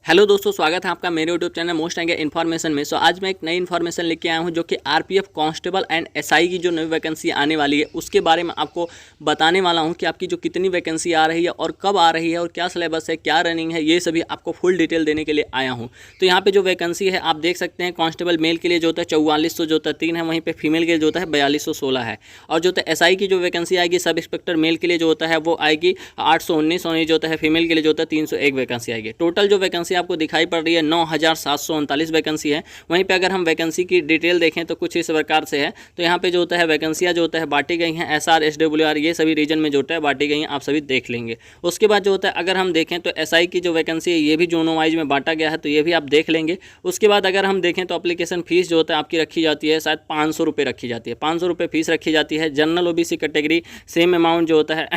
Hello दोस्तों, स्वागत है आपका मेरे यूट्यूब चैनल मोस्ट आएंगे इन्फॉर्मेशन में। आज मैं एक नई इन्फॉर्मेशन लेके आया हूं जो कि आरपीएफ कांस्टेबल एंड एसआई की जो नई वैकेंसी आने वाली है उसके बारे में आपको बताने वाला हूं कि आपकी जो कितनी वैकेंसी आ रही है और कब आ रही है और क्या सिलेबस है, क्या रनिंग है, ये सभी आपको फुल डिटेल देने के लिए आया हूँ। तो यहाँ पर जो वैकेंसी है आप देख सकते हैं, कांस्टेबल मेल के लिए जो होता है 4400 जो होता है 3 है, वहीं पर फीमेल के लिए जो होता है 4216 है। और जो होता है एसआई की जो वैकेंसी आएगी सब इंस्पेक्टर मेल के लिए जो होता है वो आएगी 819 और जो होता है फीमेल के लिए जो होता है 301 वैकेंसी आएगी। टोटल जो वैकेंसी आपको दिखाई पड़ रही है 9739 वैकेंसी है। वहीं पे अगर हम वैकेंसी की डिटेल देखें तो कुछ इस प्रकार से है। तो यहाँ पे जो होता है वैकेंसियाँ जो होता है बांटी गई हैं, एसआर एसडब्ल्यूआर ये सभी रीजन में जो होता है बांटी गई हैं, आप सभी देख लेंगे। उसके बाद जो होता है अगर हम देखें तो एसआई की जो वैकेंसी है ये भी जोनों वाइज में बांटा गया है, तो ये भी आप देख लेंगे। उसके बाद अगर हम देखें तो एप्लीकेशन फीस जो होता है आपकी रखी जाती है शायद 500 रुपये रखी जाती है, 500 रुपये फीस रखी जाती है। General OBC category same amount जो होता है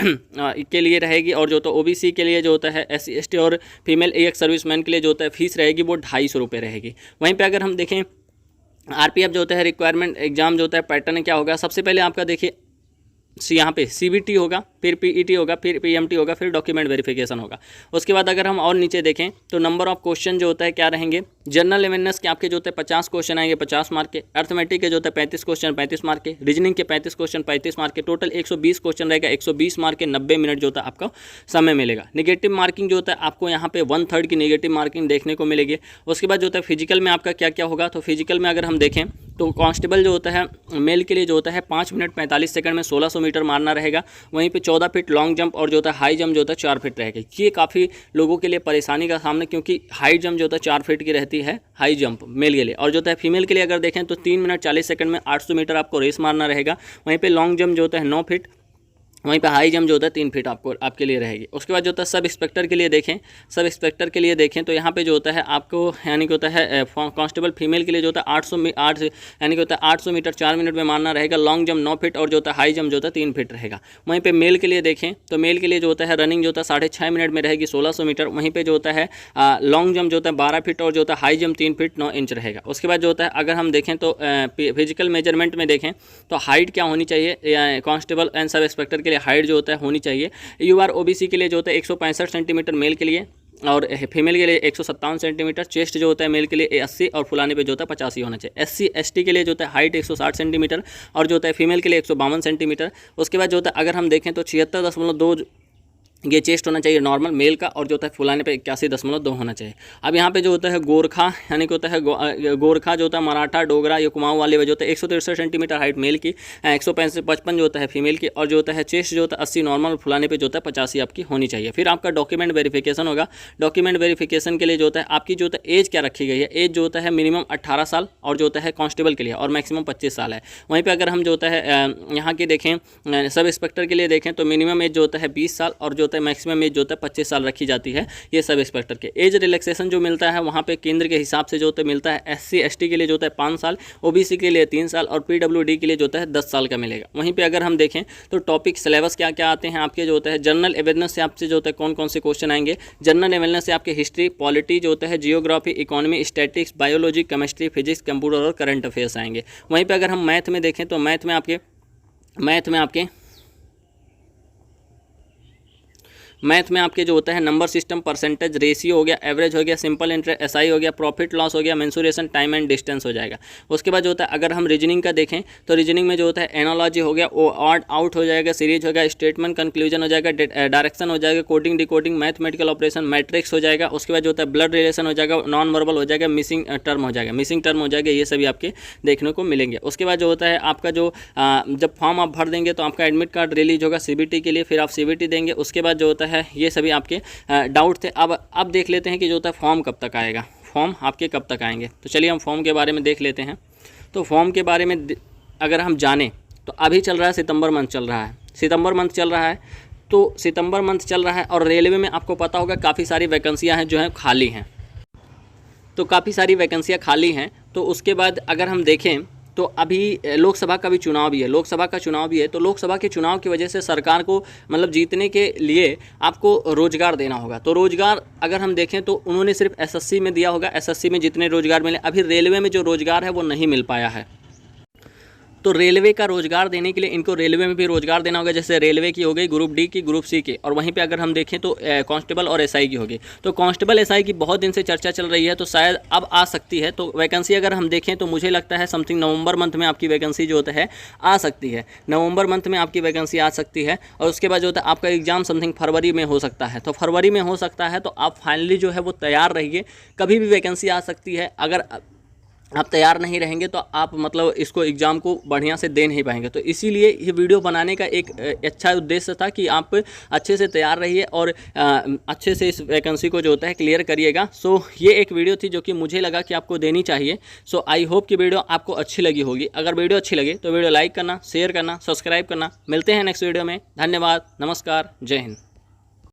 के लिए रहेगी, और जो तो ओबीसी के लिए जो होता है एससी एसटी और फीमेल एक सर्विसमैन के लिए जो होता है फीस रहेगी वो 250 रुपये रहेगी। वहीं पे अगर हम देखें आरपीएफ जो होता है रिक्वायरमेंट एग्जाम जो होता है पैटर्न क्या होगा, सबसे पहले आपका देखिए यहाँ पे सीबीटी होगा, फिर पीईटी होगा, फिर पीएमटी होगा, फिर डॉक्यूमेंट वेरिफिकेशन होगा। उसके बाद अगर हम और नीचे देखें तो नंबर ऑफ क्वेश्चन जो होता है क्या रहेंगे, जनरल अवेयरनेस के आपके जो होते हैं 50 क्वेश्चन आएंगे 50 मार्क के, अर्थमेटिक के जो होता है 35 क्वेश्चन 35 मार्क के, रीजनिंग के 35 क्वेश्चन 35 मार्क के, टोटल 120 क्वेश्चन रहेगा, 120 मार्क के 90 मिनट जो होता है आपका समय मिलेगा। निगेटिव मार्किंग जो होता है आपको यहाँ पे 1/3 की निगेटिव मार्किंग देखने को मिलेगी। उसके बाद जो होता है फिजिकल में आपका क्या क्या होगा, तो फिजिकल में अगर हम देखें तो कांस्टेबल जो होता है मेल के लिए जो होता है 5 मिनट 45 सेकंड में 1600 मीटर मारना रहेगा। वहीं पे 14 फीट लॉन्ग जंप और जो होता है हाई जंप जो होता है 4 फीट रहेगा। ये काफ़ी लोगों के लिए परेशानी का सामना, क्योंकि हाई जंप जो होता है 4 फीट की रहती है हाई जंप मेल के लिए, और जो होता है फीमेल के लिए अगर देखें तो 3 मिनट 40 सेकंड में 800 मीटर आपको रेस मारना रहेगा। वहीं पर लॉन्ग जंप जो होता है 9 फीट, वहीं पे हाई जंप जो होता है 3 फीट आपके लिए रहेगी। उसके बाद जो होता है सब इंस्पेक्टर के लिए देखें, सब इंस्पेक्टर के लिए देखें तो यहाँ पे जो होता है आपको यानी कि होता है कांस्टेबल फीमेल के लिए जो होता है 8 यानी कि होता है 800 मीटर 4 मिनट में मारना रहेगा। लॉन्ग जंप 9 फीट और जो होता है हाई जंप जो होता है 3 फीट रहेगा। वहीं पर मेल के लिए देखें तो मेल के लिए जो होता है रनिंग जो होता है 6.5 मिनट में रहेगी 1600 मीटर। वहीं पर जो होता है लॉन्ग जंप जो होता है 12 फीट और जो होता है हाई जंप 3 फीट 9 इंच रहेगा। उसके बाद जो होता है अगर हम देखें तो फिजिकल मेजरमेंट में देखें तो हाइट क्या होनी चाहिए, कांस्टेबल एंड सब इंस्पेक्टर के लिए हाइट जो होता है चाहिए। यूआर ओबीसी के लिए जो होता है 165 सेंटीमीटर मेल के लिए, और फीमेल के लिए 157 सेंटीमीटर। चेस्ट जो होता है मेल के लिए 80 और फुलाने पे जो होता है 85 होना चाहिए। एससी एसटी के लिए जो होता है हाइट 160 सेंटीमीटर और जो होता है फीमेल के लिए 152 सेंटीमीटर। उसके बाद जो होता है अगर हम देखें तो 76.2 ये चेस्ट होना चाहिए नॉर्मल मेल का, और जो होता है फुलाने पे 81.2 होना चाहिए। अब यहाँ पे जो होता है गोरखा यानी कि होता है गोरखा जो होता है मराठा डोगरा या कुमाऊँ वाले जो होता है 163 सेंटीमीटर हाइट मेल की, 155 जो होता है फीमेल की, और जो होता है चेस्ट जो होता है 80 नॉर्मल, फुलाने पे जो होता है 85 आपकी होनी चाहिए। फिर आपका डॉक्यूमेंट वेरिफिकेशन होगा। डॉक्यूमेंट वेरिफिकेशन के लिए जो होता है आपकी जो होता है एज क्या रखी गई है, एज जो होता है मिनिमम 18 साल और जो होता है कांस्टेबल के लिए, और मैक्सिमम 25 साल है। वहीं पर अगर हम जो होता है यहाँ की देखें सब इंस्पेक्टर के लिए देखें तो मिनिमम एज जो होता है 20 साल और जो होता है मैक्सिमम एज जो होता है 25 साल रखी जाती है ये सब इंस्पेक्टर के। एज रिलैक्सेशन जो मिलता है वहाँ पे केंद्र के हिसाब से जो होता है मिलता है। एससी एसटी के लिए जो होता है 5 साल, ओबीसी के लिए 3 साल और पीडब्ल्यूडी के लिए जो होता है 10 साल का मिलेगा। वहीं पे अगर हम देखें तो टॉपिक सिलेबस क्या क्या आते हैं आपके, जो होता है जनरल अवेयरनेस से आपसे जो होता है कौन कौन से क्वेश्चन आएंगे। जनरल अवेयरनेस से आपके हिस्ट्री, पॉलिटी जो होता है, geography, economy, statics, biology, chemistry, physics, computer और करंट अफेयर्स आएंगे। वहीं पर अगर हम मैथ में देखें तो मैथ में आपके जो होता है नंबर सिस्टम, परसेंटेज, रेशियो हो गया, एवरेज हो गया, सिंपल इंटरेस्ट, एसआई हो गया, प्रॉफिट लॉस हो गया, मेंसुरेशन, टाइम एंड डिस्टेंस हो जाएगा। उसके बाद जो होता है अगर हम रीजनिंग का देखें तो रीजनिंग में जो होता है एनालॉजी हो गया, वो ऑड आउट हो जाएगा, सीरीज हो गया, स्टेटमेंट कंक्लूजन हो जाएगा, डायरेक्शन हो जाएगा, coding decoding, mathematical operation, matrix हो जाएगा। उसके बाद जो होता है ब्लड रिलेशन हो जाएगा, नॉन वर्बल हो जाएगा, मिसिंग टर्म हो जाएगा, ये सभी आपके देखने को मिलेंगे। उसके बाद जो होता है आपका जो जब फॉर्म आप भर देंगे तो आपका एडमिट कार्ड रिलीज होगा सीबीटी के लिए, फिर आप सीबीटी देंगे। उसके बाद जो होता है ये सभी आपके डाउट थे। अब देख लेते हैं कि जो होता है फॉर्म कब तक आएगा, फॉर्म आपके कब तक आएंगे। तो चलिए हम फॉर्म के बारे में देख लेते हैं। तो फॉर्म के बारे में अगर हम जानें तो अभी चल रहा है सितंबर मंथ चल रहा है, तो सितंबर मंथ चल रहा है और रेलवे में आपको पता होगा काफ़ी सारी वैकेंसियाँ हैं जो हैं खाली हैं, तो काफ़ी सारी वैकेंसियाँ खाली हैं। तो उसके बाद अगर हम देखें तो अभी लोकसभा का भी चुनाव भी है, तो लोकसभा के चुनाव की वजह से सरकार को मतलब जीतने के लिए आपको रोजगार देना होगा। तो रोजगार अगर हम देखें तो उन्होंने सिर्फ एसएससी में दिया होगा, एसएससी में जितने रोजगार मिले, अभी रेलवे में जो रोजगार है वो नहीं मिल पाया है। तो रेलवे का रोजगार देने के लिए इनको रेलवे में भी रोजगार देना होगा, जैसे रेलवे की हो गई, ग्रुप डी की, ग्रुप सी की, और वहीं पे अगर हम देखें तो कांस्टेबल और एसआई की होगी। तो कांस्टेबल एसआई की बहुत दिन से चर्चा चल रही है, तो शायद अब आ सकती है। तो वैकेंसी अगर हम देखें तो मुझे लगता है समथिंग नवंबर मंथ में आपकी वैकेंसी जो होता है आ सकती है, नवंबर मंथ में आपकी वैकेंसी आ सकती है। और उसके बाद जो होता है आपका एग्जाम समथिंग फरवरी में हो सकता है। तो फरवरी में हो सकता है, तो आप फाइनली जो है वो तैयार रहिए, कभी भी वैकेंसी आ सकती है। अगर आप तैयार नहीं रहेंगे तो आप मतलब इसको एग्ज़ाम को बढ़िया से दे नहीं पाएंगे। तो इसीलिए ये वीडियो बनाने का एक अच्छा उद्देश्य था कि आप अच्छे से तैयार रहिए और अच्छे से इस वैकेंसी को जो होता है क्लियर करिएगा। सो ये एक वीडियो थी जो कि मुझे लगा कि आपको देनी चाहिए। सो आई होप कि वीडियो आपको अच्छी लगी होगी। अगर वीडियो अच्छी लगे तो वीडियो लाइक करना, शेयर करना, सब्सक्राइब करना। मिलते हैं नेक्स्ट वीडियो में। धन्यवाद, नमस्कार, जय हिंद।